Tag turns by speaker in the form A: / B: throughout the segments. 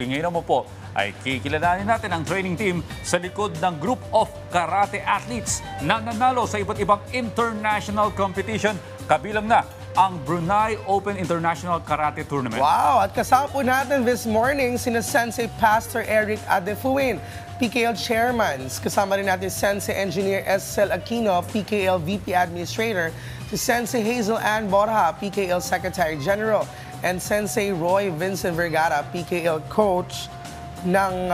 A: Ngayon naman po ay kikilalanin natin ang training team sa likod ng group of karate athletes na nanalo sa iba't ibang international competition. Kabilang na ang Brunei Open International Karate Tournament.
B: Wow! At kasama po natin this morning sina Sensei Pastor Eric Adefuin, PKL Chairman. Kasama rin natin Sensei Engineer Escel Aquino, PKL VP Administrator. Si Sensei Hazel Ann Borja, PKL Secretary General. And Sensei Roy Vincent Vergara, PKL Coach ng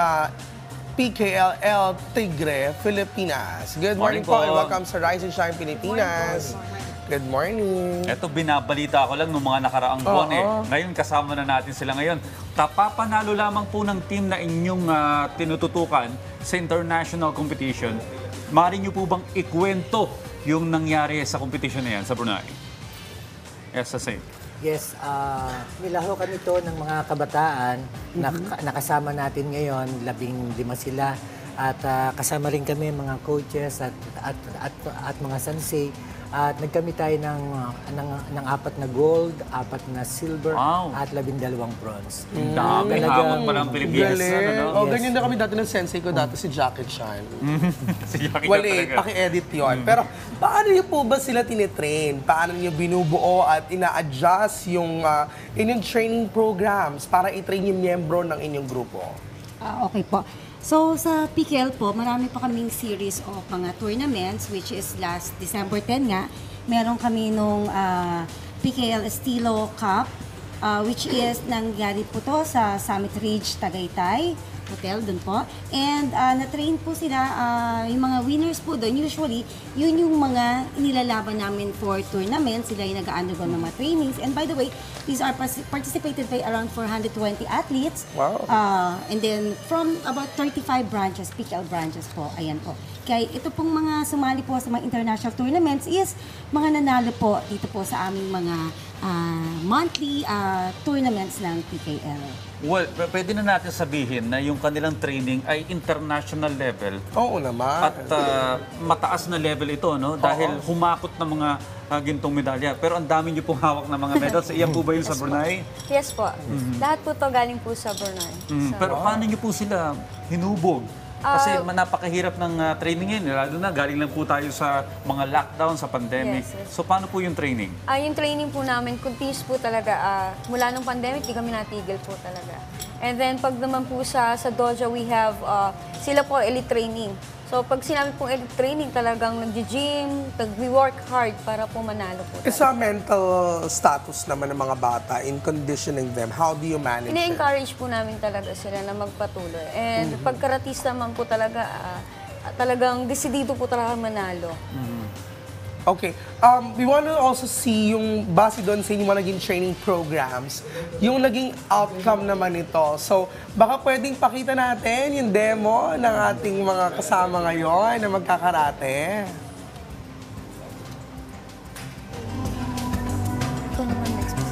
B: PKLL Tigre, Pilipinas. Good morning, po and welcome sa Rise and Shine Pilipinas. Good morning.
A: Ito, binabalita ko lang noong mga nakaraang buwan Ngayon, kasama na natin sila ngayon. Tapapanalo lamang po ng team na inyong tinututukan sa international competition. Maaari niyo po bang ikwento yung nangyari sa competition na yan sa Brunei? Yes, sir.
C: Yes, nilaro kami ito ng mga kabataan na nakasama natin ngayon, 15 sila. At kasama rin kami mga coaches at mga sensei. At nagkami tayo ng 4 na gold, 4 na silver, at 12 bronze.
A: Dami hamon pa ng Pilipinas.
B: Ganyan na kami dati ng sensei ko dati, si Jackie Chan.
A: Si Jackie
B: Wali, paki-edit yun. Pero paano niyo po ba sila tinitrain? Paano niyo binubuo at ina-adjust yung inyong training programs para i-train yung miyembro ng inyong grupo?
D: Okay po. So, sa PKL po, marami pa kaming series of mga tournaments, which is last December 10 nga. Meron kami nung PKL Estilo Cup, which is nangyari po to sa Summit Ridge, Tagaytay Hotel, dun po. And na-train po sila, yung mga winners po doon, usually, yun yung mga nilalaban namin for tournaments. Sila yung nag-undergo ng mga trainings. And by the way, these are participated by around 420 athletes.
B: Wow.
D: And then, from about 35 branches, PKL branches po, ayan po. Kaya ito pong mga sumali po sa mga international tournaments is mga nanalo po dito po sa aming mga monthly tournaments ng PKL.
A: Well, pwede na natin sabihin na yung kanilang training ay international level.
B: Oo naman.
A: At mataas na level ito, no? Dahil humakot ng mga gintong medalya. Pero ang dami niyo pong hawak na mga medals. Iyan po ba yun sa Brunei?
E: Yes po. Lahat po to galing po sa Brunei.
A: Pero paano niyo po sila hinubog? Kasi napakahirap ng training yun. Lalo na galing lang po tayo sa mga lockdown, sa pandemic.
E: Yes.
A: So paano po yung training?
E: Yung training po namin, continuous po talaga. Mula nung pandemic, di kami natigil po talaga. And then pag naman po sa dojo, we have, sila po elite training. So pag sinabi pong elite training, talagang nag-gym, we-work hard para po manalo po.
B: Sa mental status naman ng mga bata, in conditioning them, how do you manage it?
E: Ine-encourage po namin talaga sila na magpatuloy. And pag karatista man po talaga, talagang desidido po talaga manalo.
B: Okay. We want to also see yung base doon sa inyong mga naging training programs, yung naging outcome naman ito. So, baka pwedeng pakita natin yung demo ng ating mga kasama ngayon na magkakarate.
E: Ito naman next po.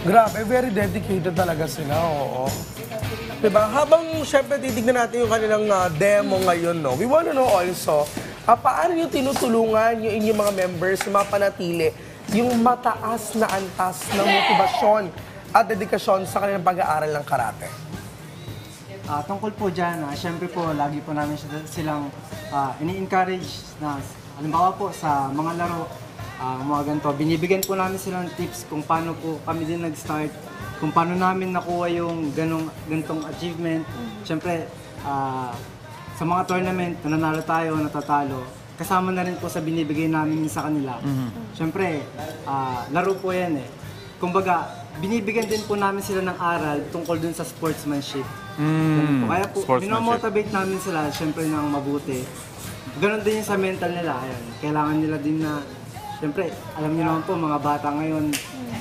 B: Grabe, very dedicated talaga sila, oo. Diba? Habang syempre titignan natin yung kanilang demo ngayon, no? We wanna know also, paano nyo tinutulungan yung inyong mga members na mapanatili yung mataas na antas ng motibasyon at dedikasyon sa kanilang pag-aaral ng karate?
F: Tungkol po dyan, syempre po, lagi po namin silang ini-encourage na, halimbawa po sa mga laro, mga ganito, binibigyan po namin sila ng tips kung paano po kami din nag-start, kung paano namin nakuha yung ganitong achievement. Syempre, sa mga tournament, nanalo tayo, natatalo, kasama na rin po sa binibigay namin sa kanila. Syempre, laro po yan eh. Kumbaga, binibigyan din po namin sila ng aral tungkol dun sa sportsmanship. Kaya po, minomotivate namin sila, syempre, ng mabuti. Ganon din yung sa mental nila. Ayan. Kailangan nila din na, syempre, alam niyo naman po, mga bata ngayon,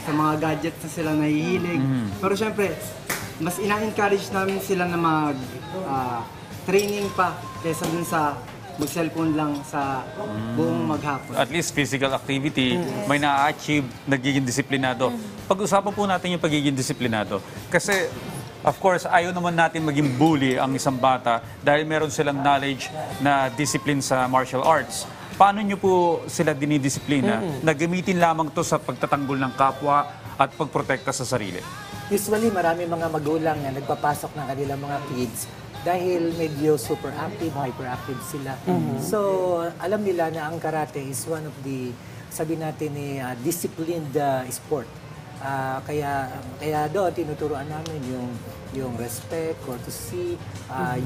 F: sa mga gadgets na sila nahihilig. Pero syempre, mas ina-encourage namin sila na mag training pa kaysa dun sa mag-cellphone lang sa buong maghapon.
A: At least physical activity, may na-achieve, nagiging disiplinado. Pag-usapan po natin yung pagiging disiplinado. Kasi, of course, ayaw naman natin maging bully ang isang bata dahil meron silang knowledge na discipline sa martial arts. Paano nyo po sila dinidisiplina na gamitin lamang to sa pagtatanggol ng kapwa at pagprotekta sa sarili?
C: Usually, marami mga magulang na nagpapasok ng kanilang mga kids dahil medyo super active, hyperactive sila. So, alam nila na ang karate is one of the, sabi natin, disciplined sport. Kaya doon, tinuturuan namin yung respect, courtesy,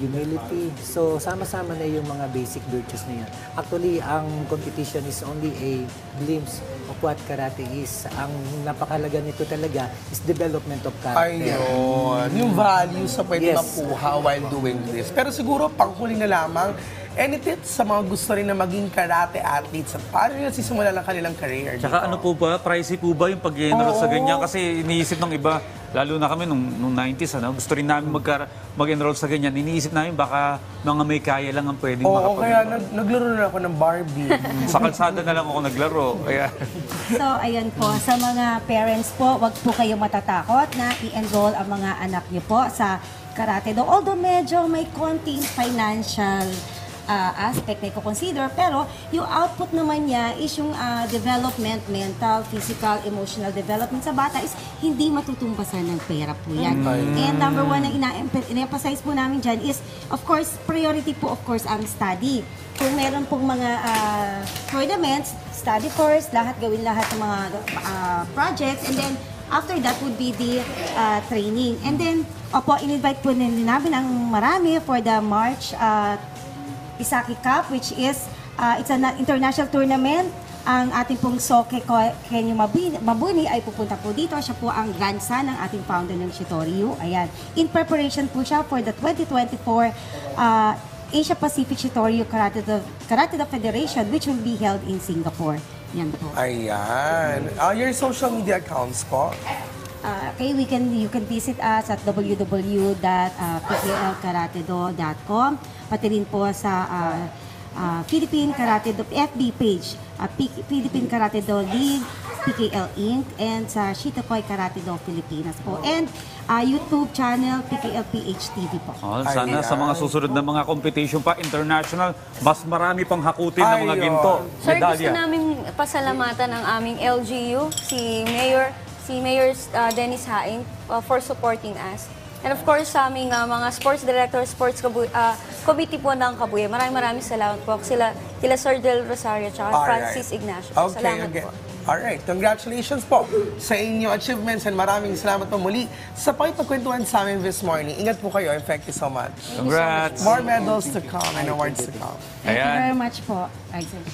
C: humility. So, sama-sama na yung mga basic virtues na yan. Actually, ang competition is only a glimpse of what karate is. Ang napakalaga nito talaga is development of character.
B: Ayun. Yung values sa pwede
C: Yes.
B: makuha while doing this. Pero siguro, panghuli na lamang, any tips sa mga gusto rin na maging karate athletes at paano nila sisimula ng kanilang career dito?
A: Tsaka ano po ba, pricey po ba yung pag-enroll sa ganyan? Kasi iniisip ng iba, lalo na kami nung 90s, gusto rin namin mag-enroll sa ganyan. Iniisip namin baka mga may kaya lang ang pwedeng
B: Oo, kaya naglaro na ako ng Barbie.
A: Sa kalsada na lang ako naglaro. Kaya,
D: So, ayan po, sa mga parents po, wag po kayo matatakot na i-enroll ang mga anak niyo po sa karate do. Although medyo may konting financial aspect na i-consider, pero yung output naman niya is yung development, mental, physical, emotional development sa bata is hindi matutumbasan ng pera po yan. And number one na ina-emphasize po namin dyan is, of course, priority po, of course, ang study. Kung meron pong mga tournaments, study first, gawin lahat ng mga projects, and then after that would be the training. And then, in-invite po din namin ang marami for the March Isaki Cup, which is it's an international tournament. Ang ating pong Soke Kenyo Mabuni ay pupunta po dito. Siya po ang grandson ng ating founder ng Shitoryu. Ayan. In preparation po siya for the 2024 Asia Pacific Shitoryu Karate Do Federation, which will be held in Singapore. Yan po.
B: Ayan. Your social media accounts po?
D: Okay, you can visit us at www.pklkaratedo.com. Pati rin po sa Philippine Karate Do FB page, Philippine Karate Do League, PKL Inc. and sa Shitokoy Karate Do Pilipinas po. And YouTube channel, PKL PH TV po.
A: sana sa mga susunod na mga competition pa, international, mas marami pang hakutin ng mga ginto.
E: Sir, gusto
A: Medalya.
E: namin pasalamatan ang aming LGU, si Mayor Dennis Haing for supporting us. And of course, sa aming mga sports director, committee po ng Kabuye. Maraming salamat po. Kila Sir Del Rosario at Francis Ignacio.
B: Okay,
E: Salamat
B: again.
E: po.
B: Alright, congratulations po sa inyong achievements and maraming salamat po muli sa pakipagkwentuhan sa amin this morning. Ingat po kayo and thank you so much.
A: Congrats!
B: More medals to come and awards to come.
D: Thank you
A: Ayan.
D: very much po, Isaac.